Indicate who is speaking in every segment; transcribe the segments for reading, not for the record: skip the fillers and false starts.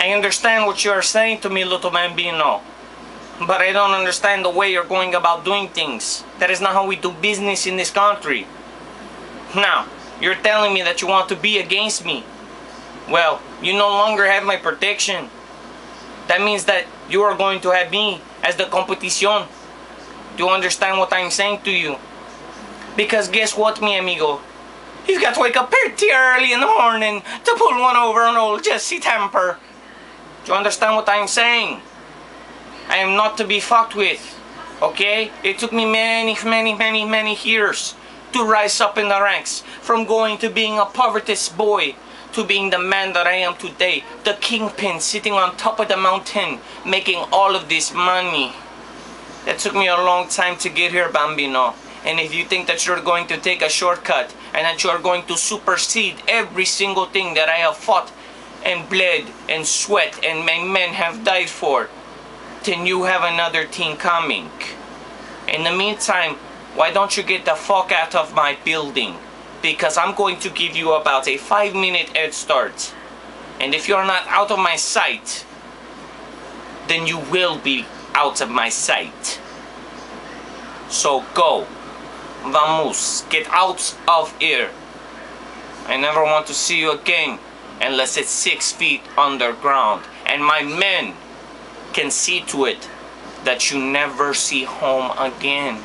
Speaker 1: I understand what you are saying to me, little bambino. But I don't understand the way you're going about doing things. That is not how we do business in this country. Now, you're telling me that you want to be against me. Well, you no longer have my protection. That means that you are going to have me as the competition. Do you understand what I'm saying to you? Because guess what, mi amigo? You've got to wake up pretty early in the morning to pull one over on old Jesse Temper. Do you understand what I'm saying? I am not to be fucked with, okay? It took me many years to rise up in the ranks, from going to being a poverty boy to being the man that I am today, the kingpin sitting on top of the mountain, making all of this money. It took me a long time to get here, bambino. And if you think that you're going to take a shortcut and that you're going to supersede every single thing that I have fought and bled and sweat and my men have died for, then you have another team coming. In the meantime, why don't you get the fuck out of my building? Because I'm going to give you about a 5-minute head start. And if you're not out of my sight, then you will be out of my sight. So go. Vamos. Get out of here. I never want to see you again unless it's 6 feet underground. And my men can see to it that you never see home again.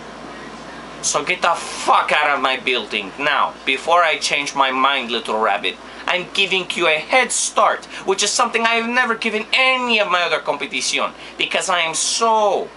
Speaker 1: So get the fuck out of my building now, before I change my mind, little rabbit. I'm giving you a head start, which is something I have never given any of my other competition, because I am so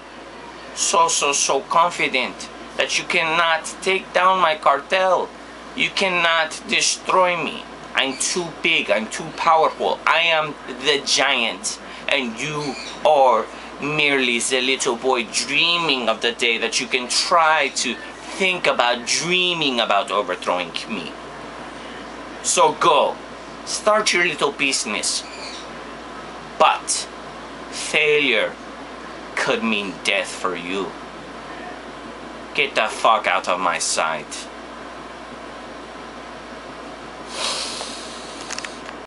Speaker 1: confident that you cannot take down my cartel. You cannot destroy me. I'm too big, I'm too powerful. I am the giant. And you are merely the little boy dreaming of the day that you can try to think about dreaming about overthrowing me. So go, start your little business. But failure could mean death for you. Get the fuck out of my sight.